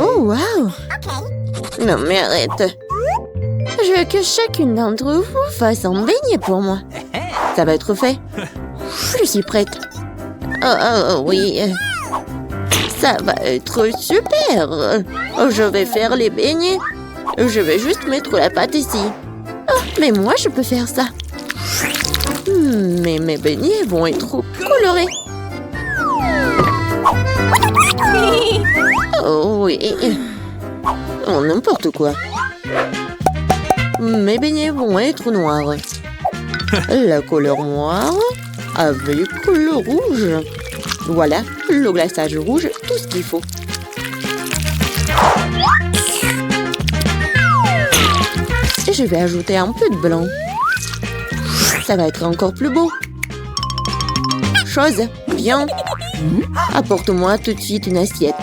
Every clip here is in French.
Oh, wow! Non, mais arrête. Je veux que chacune d'entre vous fasse un beignet pour moi. Ça va être fait. Je suis prête. Oh, oui. Ça va être super. Je vais faire les beignets. Je vais juste mettre la pâte ici. Oh, mais moi, je peux faire ça. Mais mes beignets vont être trop colorés. Oh oui. Oh, n'importe quoi. Mes beignets vont être noirs. La couleur noire avec le rouge. Voilà, le glaçage rouge, tout ce qu'il faut. Et je vais ajouter un peu de blanc. Ça va être encore plus beau. Chose, viens. Apporte-moi tout de suite une assiette.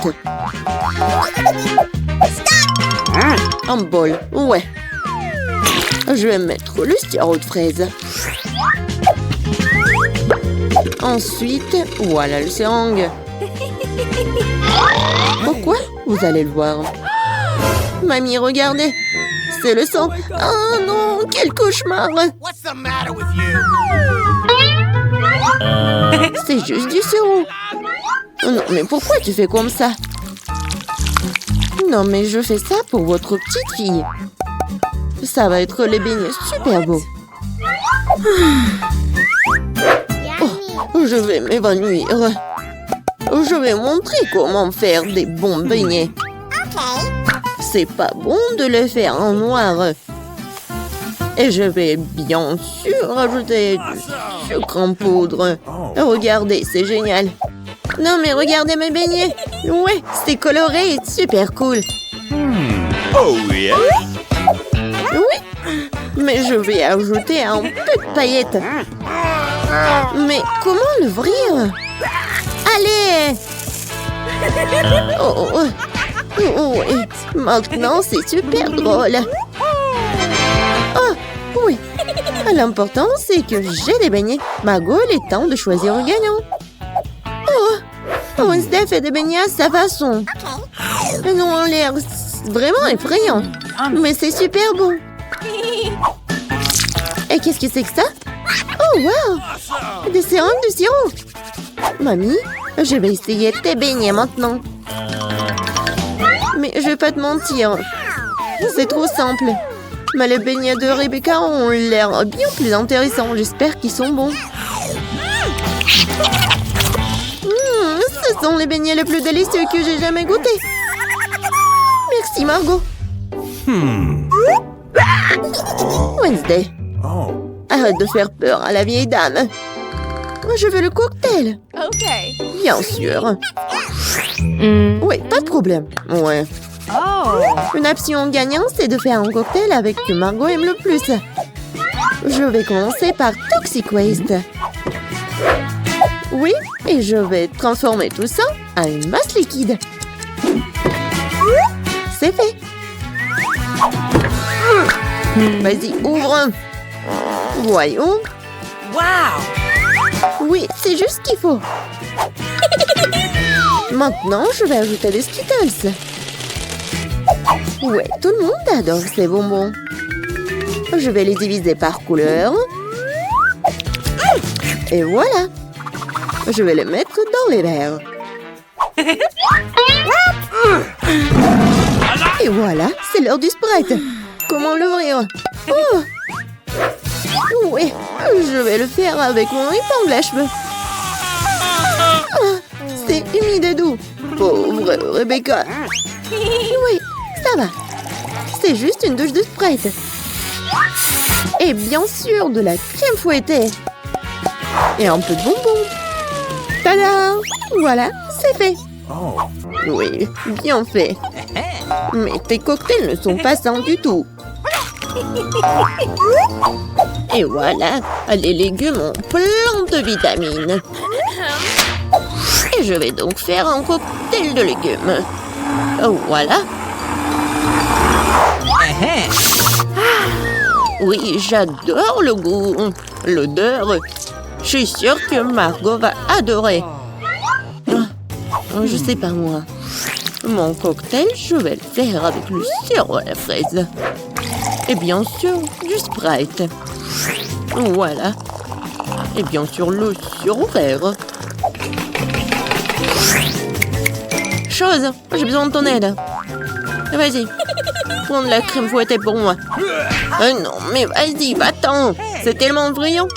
Un bol, ouais. Je vais mettre le sirop de fraise. Ensuite, voilà le seringue. Pourquoi? Vous allez le voir. Mamie, regardez. C'est le sang. Oh non, quel cauchemar. C'est juste du sirop. Non, mais pourquoi tu fais comme ça? Non, mais je fais ça pour votre petite fille. Ça va être les beignets super beaux. Oh, je vais m'évanouir. Je vais montrer comment faire des bons beignets. C'est pas bon de les faire en noir. Et je vais bien sûr ajouter du sucre en poudre. Regardez, c'est génial. Non, mais regardez mes beignets. Ouais, c'est coloré et super cool. Oh yeah. Oui, mais je vais ajouter un peu de paillettes. Mais comment l'ouvrir? Allez! Oh, oui. Maintenant, c'est super drôle. Oh, oui. L'important, c'est que j'ai des beignets. Margot, il est temps de choisir un gagnant. Oh, Wednesday fait des beignets à sa façon. Ils ont l'air vraiment effrayants. Mais c'est super bon. Et qu'est-ce que c'est que ça? Oh, wow! Des seringues de sirop. Mamie, je vais essayer tes beignets maintenant. Mais je vais pas te mentir. C'est trop simple. Mais les beignets de Rebecca ont l'air bien plus intéressants. J'espère qu'ils sont bons. Ce sont les beignets les plus délicieux que j'ai jamais goûtés. Merci, Margot. Wednesday. Arrête de faire peur à la vieille dame. Je veux le cocktail. OK. Bien sûr. Oui, pas de problème. Ouais. Oh. Une option gagnante, c'est de faire un cocktail avec que Margot aime le plus. Je vais commencer par Toxic Waste. Oui, et je vais transformer tout ça en une masse liquide. C'est fait. Vas-y, ouvre. Voyons. Wow. Oui, c'est juste ce qu'il faut. Maintenant, je vais ajouter des Skittles. Ouais, tout le monde adore ces bonbons. Je vais les diviser par couleur. Et voilà. Je vais les mettre dans les verres. Et voilà, c'est l'heure du Sprite. Comment l'ouvrir? Oh! Oui, je vais le faire avec mon épingle à cheveux. Ah, c'est humide et doux. Pauvre Rebecca. Oui, ça va. C'est juste une douche de Sprite. Et bien sûr, de la crème fouettée. Et un peu de bonbons. Tada! Voilà, c'est fait. Oui, bien fait. Mais tes cocktails ne sont pas sains du tout. Et voilà, les légumes ont plein de vitamines. Et je vais donc faire un cocktail de légumes. Voilà. Oui, j'adore le goût, l'odeur. Je suis sûre que Margot va adorer. Je sais pas moi. Mon cocktail, je vais le faire avec le sirop à la fraise. Et bien sûr, du Sprite. Voilà. Et bien sûr, le sirop vert. Chose, j'ai besoin de ton aide. Vas-y, prends de la crème fouettée pour moi. Non, mais vas-y, va-t'en. C'est tellement brillant.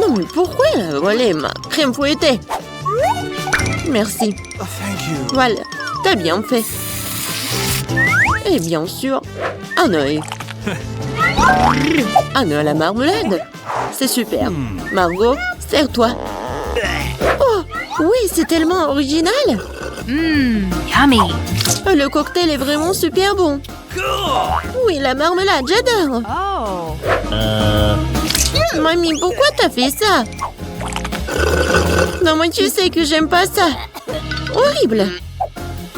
Non, mais pourquoi elle a volé ma crème fouettée? Merci. Voilà, t'as bien fait. Et bien sûr, un œil. Un œil à la marmelade. C'est super. Margot, sers-toi. Oh, oui, c'est tellement original. Yummy. Le cocktail est vraiment super bon. Oui, la marmelade, j'adore. Oh. Mamie, pourquoi t'as fait ça? Non, mais tu sais que j'aime pas ça. Horrible.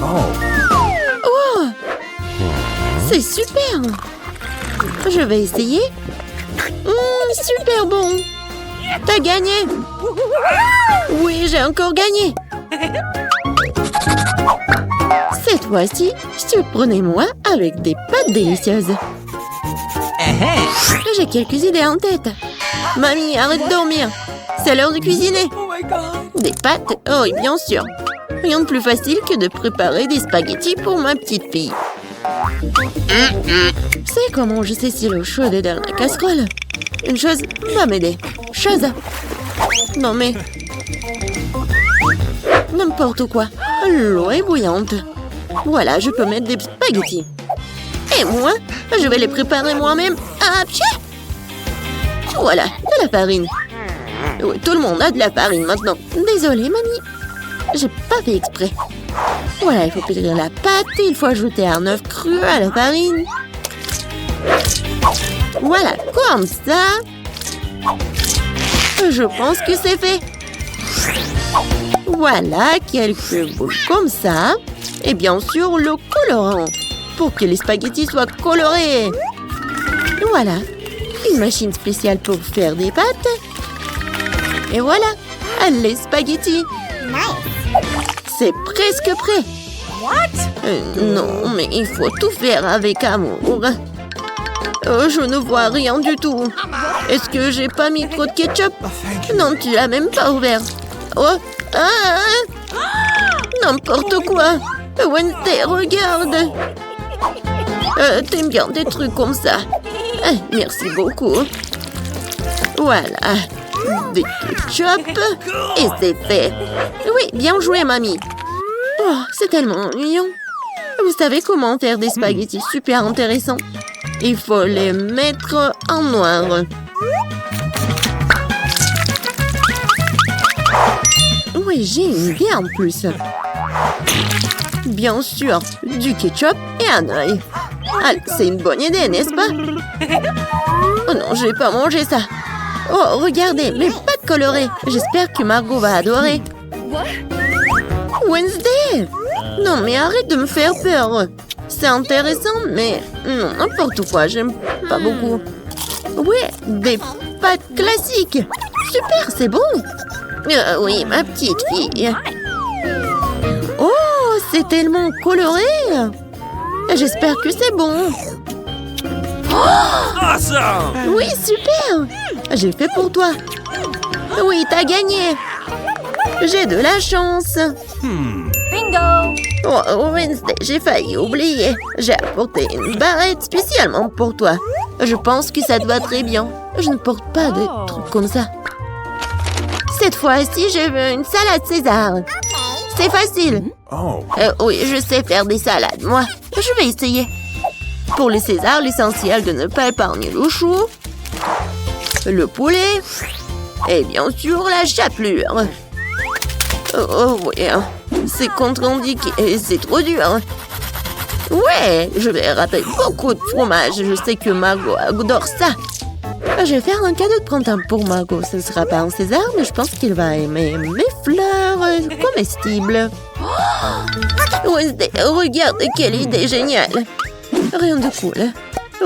Oh, c'est super. Je vais essayer. Super bon. T'as gagné. Oui, j'ai encore gagné. Cette fois-ci, surprenez-moi avec des pâtes délicieuses. J'ai quelques idées en tête. Mamie, arrête de dormir. C'est l'heure de cuisiner. Des pâtes? Oh, oui, bien sûr. Rien de plus facile que de préparer des spaghettis pour ma petite fille. C'est comment je sais si l'eau chaude est dans la casserole? Une chose va m'aider. Chose. Non mais... N'importe quoi. L'eau est bouillante. Voilà, je peux mettre des spaghettis. Et moi, je vais les préparer moi-même. Ah, pied! Voilà, de la farine. Oui, tout le monde a de la farine maintenant. Désolée, mamie. J'ai pas fait exprès. Voilà, il faut pétrir la pâte. Il faut ajouter un œuf cru à la farine. Voilà, comme ça. Je pense que c'est fait. Voilà, quelques boules comme ça. Et bien sûr, le colorant. Pour que les spaghettis soient colorés. Voilà, une machine spéciale pour faire des pâtes. Et voilà, les spaghettis. C'est presque prêt. Non, mais il faut tout faire avec amour. Je ne vois rien du tout. Est-ce que j'ai pas mis trop de ketchup? Non, tu l'as même pas ouvert. Oh, n'importe quoi. Wednesday, regarde. T'aimes bien des trucs comme ça. Merci beaucoup. Voilà. Des ketchup. Et c'est fait. Oui, bien joué, mamie. Oh, c'est tellement ennuyant. Vous savez comment faire des spaghettis super intéressants? Il faut les mettre en noir. Oui, j'ai une idée en plus. Bien sûr, du ketchup et un œil. Allez, c'est une bonne idée, n'est-ce pas? Oh non, je vais pas manger ça. Oh, regardez, mes pâtes colorées. J'espère que Margot va adorer. Wednesday! Non, mais arrête de me faire peur. C'est intéressant, mais non, n'importe quoi, j'aime pas beaucoup. Ouais, des pâtes classiques. Super, c'est bon. Oui, ma petite fille. Oh, c'est tellement coloré. J'espère que c'est bon. Awesome! Oui, super. J'ai fait pour toi. Oui, t'as gagné. J'ai de la chance. Bingo. Oh, Wednesday, j'ai failli oublier. J'ai apporté une barrette spécialement pour toi. Je pense que ça te va très bien. Je ne porte pas de trucs comme ça. Cette fois-ci, je veux une salade César. C'est facile. Oui, je sais faire des salades, moi. Je vais essayer. Pour les Césars, l'essentiel de ne pas épargner le chou, le poulet et bien sûr la chapelure. Oh oui, c'est contre-indiqué et c'est trop dur. Ouais, je vais râper beaucoup de fromage. Je sais que Margot adore ça. Je vais faire un cadeau de printemps pour Margot. Ce ne sera pas un César, mais je pense qu'il va aimer mes fleurs comestibles. Wednesday, regarde quelle idée géniale. Rien de cool.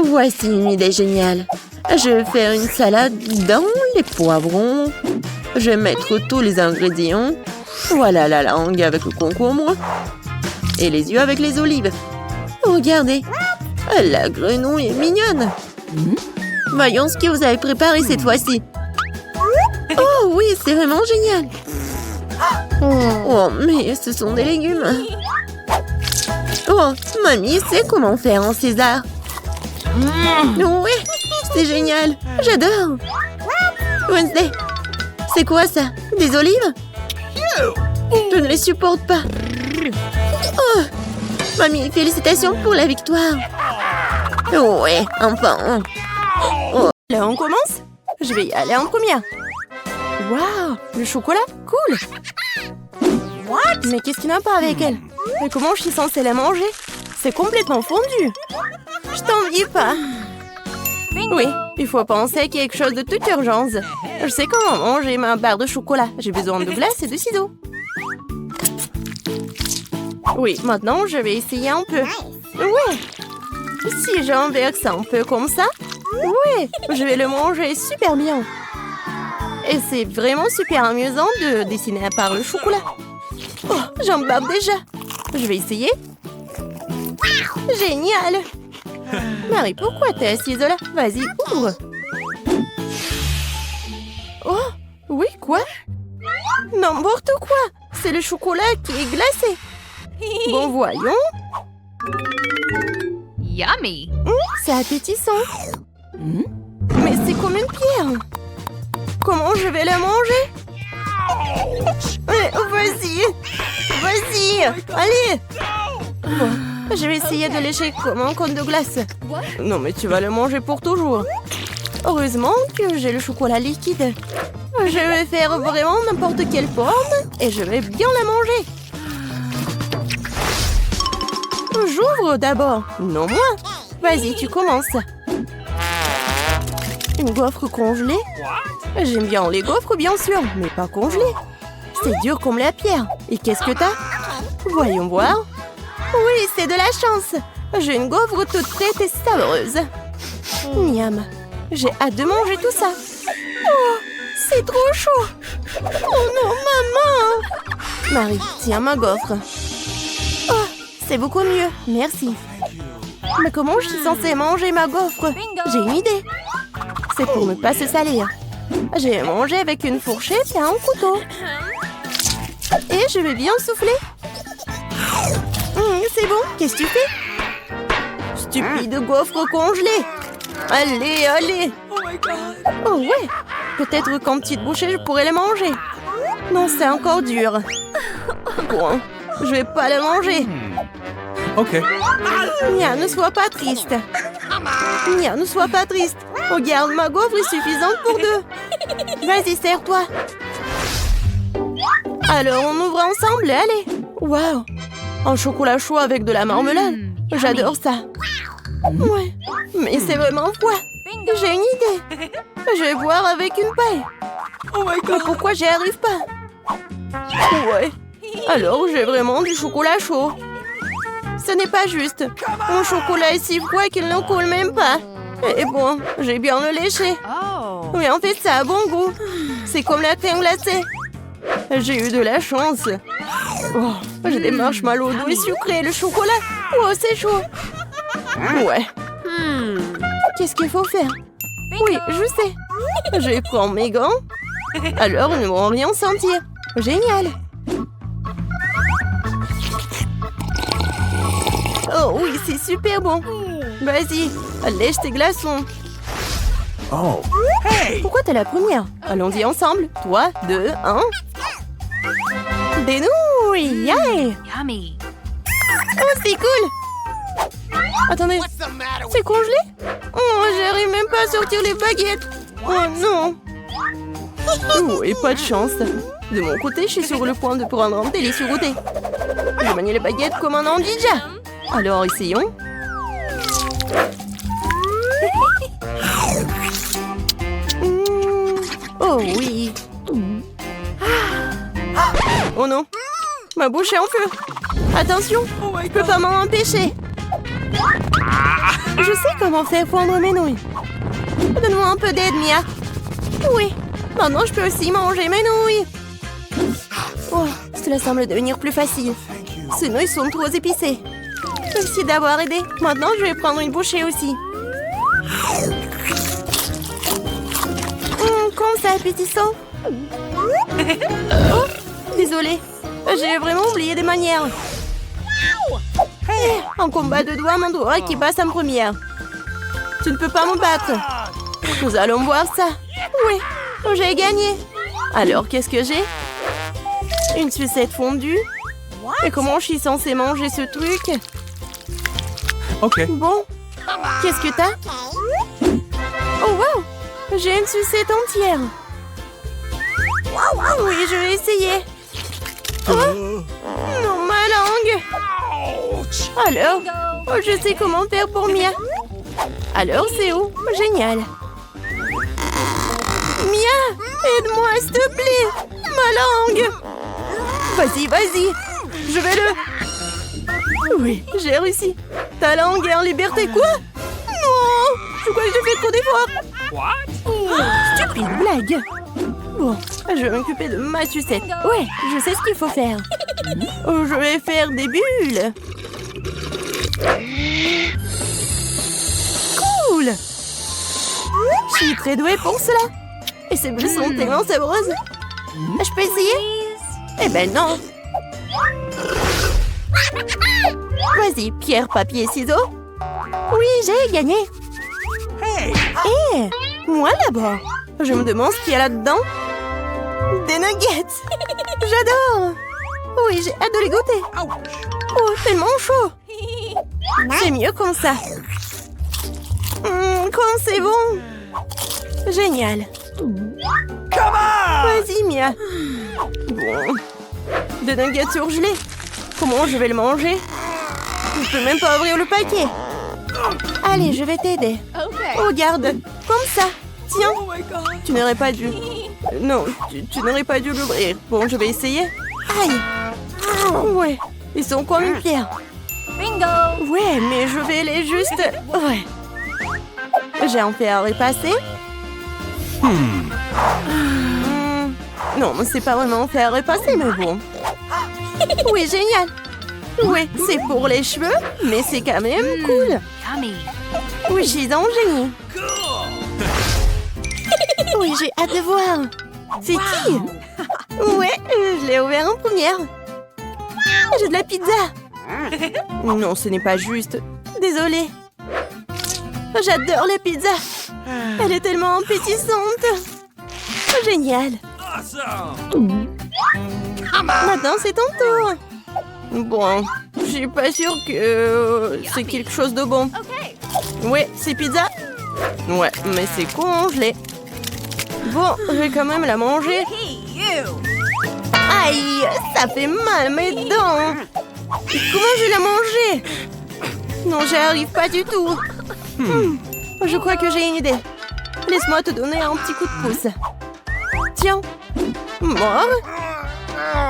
Voici une idée géniale. Je vais faire une salade dans les poivrons. Je vais mettre tous les ingrédients. Voilà la langue avec le concombre. Et les yeux avec les olives. Regardez. La grenouille est mignonne. Voyons ce que vous avez préparé cette fois-ci. Oh oui, c'est vraiment génial. Oh, mais ce sont des légumes. Oh, mamie sait comment faire en César. Oui, c'est génial. J'adore. Wednesday, c'est quoi ça? Des olives? Je ne les supporte pas. Oh, mamie, félicitations pour la victoire. Ouais, enfin. Oh. Là, on commence? Je vais y aller en première. Waouh, le chocolat, cool. What? Mais qu'est-ce qu'il n'y a pas avec elle? Mais comment je suis censée la manger? C'est complètement fondu. Je t'envie pas. Oui, il faut penser à quelque chose de toute urgence. Je sais comment manger ma barre de chocolat. J'ai besoin de glace et de ciseaux. Oui, maintenant je vais essayer un peu. Oui. Si j'inverse un peu comme ça, oui, je vais le manger super bien. Et c'est vraiment super amusant de dessiner par le chocolat. Oh, j'en barbe déjà. Je vais essayer. Génial. Marie, pourquoi t'es assise là? Vas-y, ouvre. Oh, oui, quoi? N'importe quoi. C'est le chocolat qui est glacé. Bon, voyons. Yummy. C'est appétissant. Mais c'est comme une pierre. Comment je vais la manger? Vas-y. Vas-y. Allez. Bon, je vais essayer de lécher comme un cône de glace. Non, mais tu vas le manger pour toujours. Heureusement que j'ai le chocolat liquide. Je vais faire vraiment n'importe quelle forme et je vais bien la manger. J'ouvre d'abord. Non, moi. Vas-y, tu commences. Une gaufre congelée? J'aime bien les gaufres, bien sûr, mais pas congelées. C'est dur comme la pierre. Et qu'est-ce que t'as? Voyons voir. Oui, c'est de la chance. J'ai une gaufre toute prête et savoureuse. Miam. J'ai hâte de manger tout ça. Oh, c'est trop chaud. Oh non, maman. Marie, tiens ma gaufre. Oh, c'est beaucoup mieux. Merci. Mais comment je suis censée manger ma gaufre? J'ai une idée. C'est pour ne pas se salir. Je vais manger avec une fourchette et un couteau. Et je vais bien souffler. C'est bon, qu'est-ce que tu fais? Stupide gaufre congelée. Allez, allez. Oh ouais, peut-être qu'en petite bouchée, je pourrais les manger. Non, c'est encore dur. Bon, je vais pas les manger. Ok. Nia, ne sois pas triste. Nia, ne sois pas triste. Regarde, ma gaufre est suffisante pour deux. Vas-y, serre-toi. Alors, on ouvre ensemble, allez. Waouh, un chocolat chaud avec de la marmelade. J'adore ça. Ouais, mais c'est vraiment froid. J'ai une idée. Je vais boire avec une paille. Mais pourquoi j'y arrive pas? Ouais, alors j'ai vraiment du chocolat chaud. Ce n'est pas juste. Mon chocolat est si froid qu'il ne coule même pas. Et bon, j'ai bien le léché. Mais en fait, ça a bon goût. C'est comme la crème glacée. J'ai eu de la chance. Oh, j'ai des marshmallows doux et sucrés. Le chocolat. Oh, c'est chaud. Ouais. Qu'est-ce qu'il faut faire? Oui, je sais. Je vais prendre mes gants. Alors, ils ne vont rien sentir. Génial. Oh oui, c'est super bon. Vas-y, lèche tes glaçons. Oh. Hey! Pourquoi t'es la première? Allons-y ensemble. 3, 2, 1. Des nouilles! Yeah! Yummy. Oh, c'est cool! Attendez, c'est congelé? Oh, j'arrive même pas à sortir les baguettes. Oh non! Oh, et pas de chance. De mon côté, je suis sur le point de prendre un délicieux goûter. Je manie les baguettes comme un ninja. Alors, essayons. Oh oui. Oh non. Ma bouche est en feu. Attention, je peux pas m'en empêcher. Je sais comment faire fondre mes nouilles. Donne-moi un peu d'aide, Mia. Oui, maintenant je peux aussi manger mes nouilles. Oh, cela semble devenir plus facile. Ces nouilles sont trop épicées. Merci d'avoir aidé. Maintenant, je vais prendre une bouchée aussi. Comme ça, appétissant. Oh, désolée. J'ai vraiment oublié des manières. Un combat de doigts, mon doigt qui passe en première. Tu ne peux pas me battre. Nous allons voir ça. Oui, j'ai gagné. Alors, qu'est-ce que j'ai? Une sucette fondue. Et comment je suis censée manger ce truc? Okay. Bon, qu'est-ce que t'as? Oh, wow! J'ai une sucette entière. Oui, je vais essayer. Oh, non, ma langue. Alors, je sais comment faire pour Mia. Alors, c'est où? Génial. Mia, aide-moi, s'il te plaît. Ma langue. Vas-y, vas-y. Je vais le... Oui, j'ai réussi. Ta langue est en liberté, quoi? Non, je crois que j'ai fait trop d'efforts. Stupide blague. Bon, je vais m'occuper de ma sucette. Ouais, je sais ce qu'il faut faire. Je vais faire des bulles. Cool. Je suis très douée pour cela. Et ces bulles sont tellement sabreuses. Je peux essayer? Eh ben non. Vas-y, pierre, papier, ciseaux. Oui, j'ai gagné. Hé, moi d'abord. Je me demande ce qu'il y a là-dedans. Des nuggets. J'adore. Oui, j'ai hâte de les goûter. Oh, tellement chaud. C'est mieux comme ça. Quand c'est bon. Génial. Vas-y, Mia. Bon. Des nuggets surgelés. Comment je vais le manger? Je peux même pas ouvrir le paquet. Allez, je vais t'aider. Regarde, comme ça. Tiens, tu n'aurais pas dû... Non, tu n'aurais pas dû l'ouvrir. Bon, je vais essayer. Aïe. Ouais, ils sont comme une pierre. Bingo! Ouais, mais je vais les juste... Ouais. J'ai un fer à repasser. Non, c'est pas vraiment un fer à repasser, mais bon. Oui, génial. Oui, c'est pour les cheveux, mais c'est quand même cool. Yummy! Oui, je suis un génie. Oui, j'ai hâte de voir. C'est qui? Ouais, je l'ai ouvert en première. J'ai de la pizza. Non, ce n'est pas juste. Désolée. J'adore la pizza. Elle est tellement appétissante. Génial. Maintenant, c'est ton tour. Bon, je suis pas sûre que c'est quelque chose de bon. Ouais, c'est pizza. Ouais, mais c'est congelé. Bon, je vais quand même la manger. Aïe, ça fait mal à mes dents. Comment je vais la manger? Non, j'y arrive pas du tout. Je crois que j'ai une idée. Laisse-moi te donner un petit coup de pouce. Tiens, mort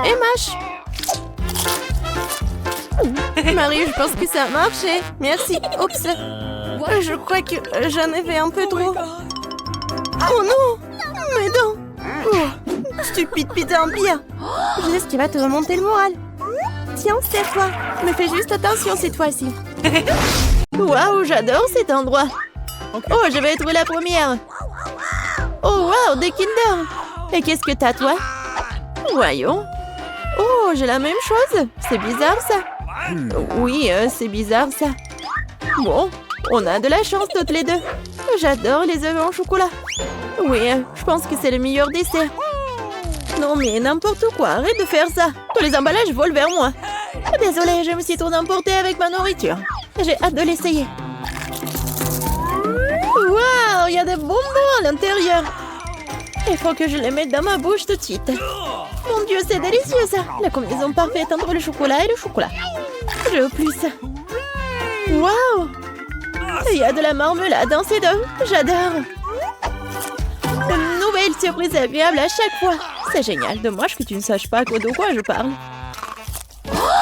et mâche. Marie, je pense que ça a marché. Merci. Oups. Je crois que j'en ai fait un peu trop. Oh non, mes dents. Oh, stupide pizza en pire. Je sais ce qui va te remonter le moral. Tiens, c'est toi. Mais fais juste attention cette fois-ci. Waouh, j'adore cet endroit. Oh, je vais être la première. Oh, waouh, des Kinder. Et qu'est-ce que t'as, toi? Voyons. Oh, j'ai la même chose. C'est bizarre, ça. Oui, c'est bizarre, ça. Bon, on a de la chance toutes les deux. J'adore les œufs en chocolat. Oui, je pense que c'est le meilleur dessert. Non, mais n'importe quoi, arrête de faire ça. Tous les emballages volent vers moi. Désolée, je me suis trop emportée avec ma nourriture. J'ai hâte de l'essayer. Waouh, il y a des bonbons à l'intérieur. Il faut que je les mette dans ma bouche tout de suite. Mon Dieu, c'est délicieux ça. La combinaison parfaite entre le chocolat et le chocolat. Je veux plus. Waouh, il y a de la marmelade dans ces deux. J'adore. Une nouvelle surprise agréable à chaque fois. C'est génial, dommage que tu ne saches pas de quoi je parle.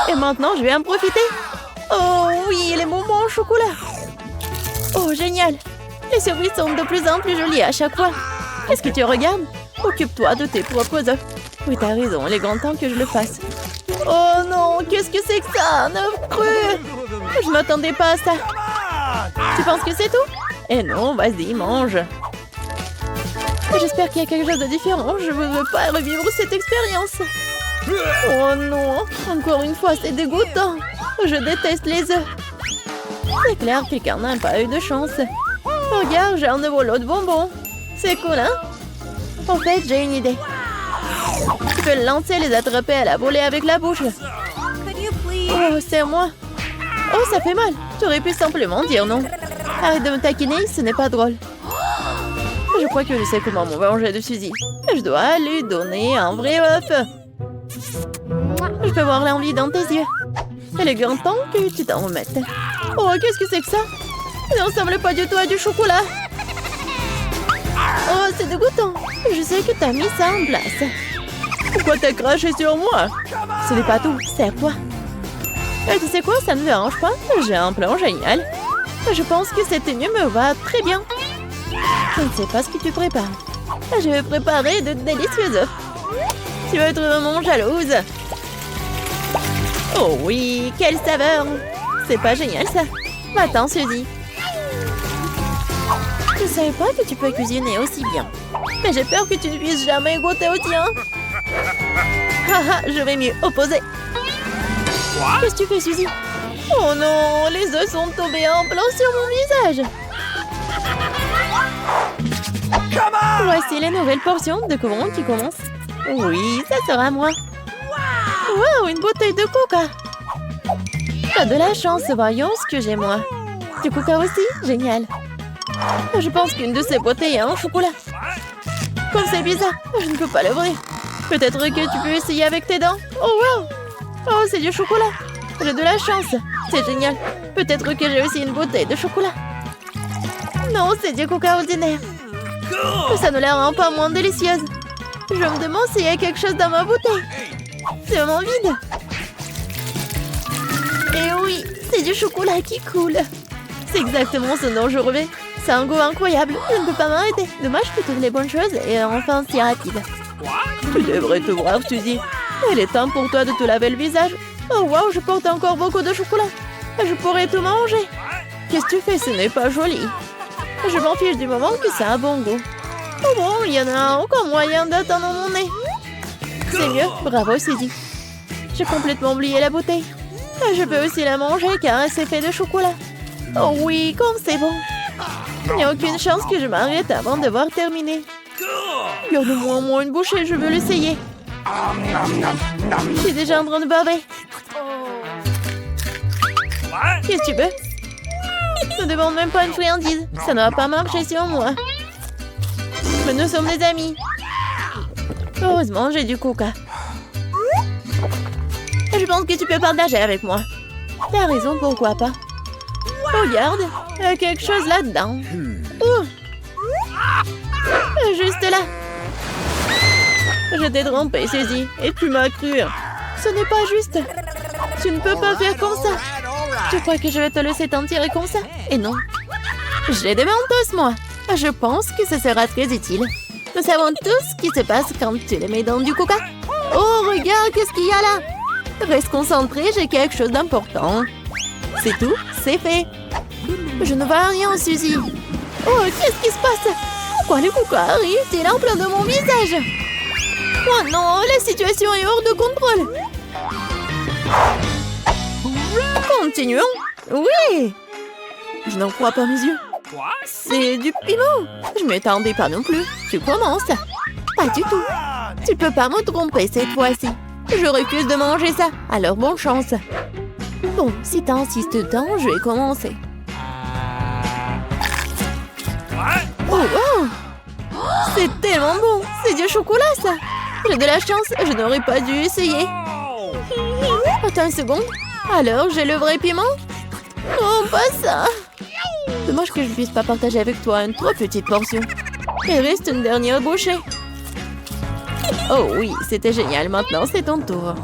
Et maintenant, je vais en profiter. Oh oui, les bonbons au chocolat. Oh, génial. Les surprises sont de plus en plus jolies à chaque fois. Est-ce que tu regardes? Occupe-toi de tes propres œufs. Oui, t'as raison, il est grand temps que je le fasse. Oh non, qu'est-ce que c'est que ça? Un œuf cru! Je m'attendais pas à ça. Tu penses que c'est tout? Eh non, vas-y, mange. J'espère qu'il y a quelque chose de différent. Je ne veux pas revivre cette expérience. Oh non, encore une fois, c'est dégoûtant. Je déteste les œufs. C'est clair que quelqu'un n'a pas eu de chance. Regarde, j'ai un nouveau lot de bonbons. C'est cool, hein? En fait, j'ai une idée. Tu peux le lancer et les attraper à la volée avec la bouche. Could you please? Oh, c'est moi. Oh, ça fait mal. Tu aurais pu simplement dire non. Arrête de me taquiner, ce n'est pas drôle. Je crois que je sais comment me venger de Suzy. Je dois lui donner un vrai œuf. Je peux voir l'envie dans tes yeux. Il est grand temps que tu t'en remettes. Oh, qu'est-ce que c'est que ça? Ça ne ressemble pas du tout à du chocolat. Oh, c'est dégoûtant. Je sais que t'as mis ça en place. Pourquoi t'as craché sur moi? Ce n'est pas tout, c'est à toi. Tu sais quoi, ça ne me dérange pas. J'ai un plan génial. Je pense que cette tenue me va très bien. Je ne sais pas ce que tu prépares. Je vais préparer de délicieux œufs. Tu vas être vraiment jalouse. Oh oui, quelle saveur! C'est pas génial ça. Va-t'en, Suzy. Je ne savais pas que tu peux cuisiner aussi bien. Mais j'ai peur que tu ne puisses jamais goûter au tien. Haha, je vais m'y opposer. Qu'est-ce que tu fais, Suzy? Oh non, les œufs sont tombés en plein sur mon visage. Voici les nouvelles portions. Découvrons qui commence. Oui, ça sera moi. Wow, une bouteille de coca. T'as de la chance, voyons ce que j'ai moi. Du coca aussi? Génial. Je pense qu'une de ces bouteilles a un chocolat. Comme c'est bizarre, je ne peux pas l'ouvrir. Peut-être que tu peux essayer avec tes dents. Oh wow. Oh, c'est du chocolat. J'ai de la chance. C'est génial. Peut-être que j'ai aussi une bouteille de chocolat. Non, c'est du coca ordinaire. Ça ne la rend pas moins délicieuse. Je me demande s'il y a quelque chose dans ma bouteille. C'est vraiment vide. Et oui, c'est du chocolat qui coule. C'est exactement ce dont je rêvais. C'est un goût incroyable. Je ne peux pas m'arrêter. Dommage que toutes les bonnes choses et enfin si rapide. Tu devrais te voir, Suzy. Il est temps pour toi de te laver le visage. Oh wow, je porte encore beaucoup de chocolat. Je pourrais tout manger. Qu'est-ce que tu fais? Ce n'est pas joli. Je m'en fiche du moment que ça a un bon goût. Oh bon, il y en a encore moyen d'atteindre mon nez. C'est mieux, bravo Suzy. J'ai complètement oublié la bouteille. Je peux aussi la manger car c'est fait de chocolat. Oh oui, comme c'est bon. Il n'y a aucune chance que je m'arrête avant d'avoir terminé. Garde-moi au moins une bouchée, je veux l'essayer. Je suis déjà en train de baver. Qu'est-ce que tu veux? Ne demande même pas une friandise. Ça ne va pas marcher sur moi. Mais nous sommes des amis. Heureusement, j'ai du coca. Je pense que tu peux partager avec moi. T'as raison, pourquoi pas? Regarde, il y a quelque chose là-dedans. Ouh. Juste là. Je t'ai trompé, Suzy, et tu m'as cru. Ce n'est pas juste. Tu ne peux pas faire comme ça. Tu crois que je vais te laisser t'en tirer comme ça? Et non. J'ai des mentos, moi. Je pense que ce sera très utile. Nous savons tous ce qui se passe quand tu les mets dans du coca. Oh, regarde, qu'est-ce qu'il y a là? Reste concentré, j'ai quelque chose d'important. C'est tout, c'est fait. Je ne vois rien, Suzy. Oh, qu'est-ce qui se passe? Pourquoi le coca arrive-t-il en plein de mon visage? Oh non, la situation est hors de contrôle. Continuons. Oui. Je n'en crois pas mes yeux. C'est du piment. Je ne m'attendais pas non plus. Tu commences. Pas du tout. Tu peux pas me tromper cette fois-ci. Je refuse de manger ça. Alors bonne chance. Bon, si t'insistes tant, je vais commencer. Oh, oh. C'est tellement bon. C'est du chocolat, ça. J'ai de la chance. Je n'aurais pas dû essayer. Attends une seconde. Alors, j'ai le vrai piment? Oh, pas ça. Dommage que je ne puisse pas partager avec toi une trop petite portion. Il reste une dernière bouchée. Oh oui, c'était génial. Maintenant, c'est ton tour.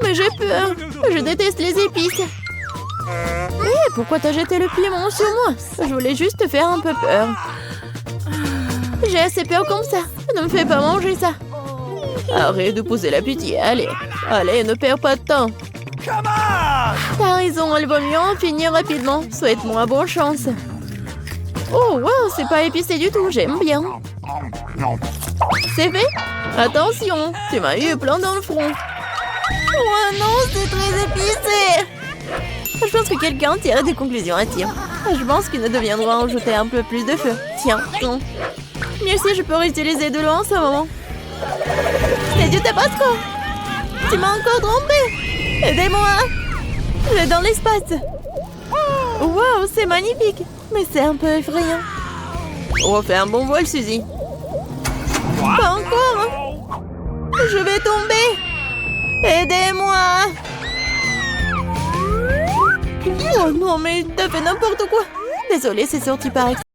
Mais j'ai peur. Je déteste les épices. Hé, pourquoi t'as jeté le piment sur moi? Je voulais juste te faire un peu peur. J'ai assez peur comme ça. Ne me fais pas manger ça. Arrête de poser la pitié. Allez, Allez, ne perds pas de temps. T'as raison, il vaut mieux en finir rapidement. Souhaite-moi bonne chance. Oh, wow, c'est pas épicé du tout, j'aime bien. C'est fait? Attention, tu m'as eu plein dans le front. Oh non, c'est très épicé. Je pense que quelqu'un tire des conclusions à tir. Je pense qu'il ne deviendra en jeter un peu plus de feu. Tiens, non. Merci, je peux réutiliser de l'eau en ce moment. C'est du tabasco. Tu m'as encore trompé. Aidez-moi. Je suis dans l'espace. Wow, c'est magnifique. Mais c'est un peu effrayant. Oh, fais un bon vol, Suzy. Pas encore. Je vais tomber. Aidez-moi. Oh non, mais t'as fait n'importe quoi. Désolée, c'est sorti par accident.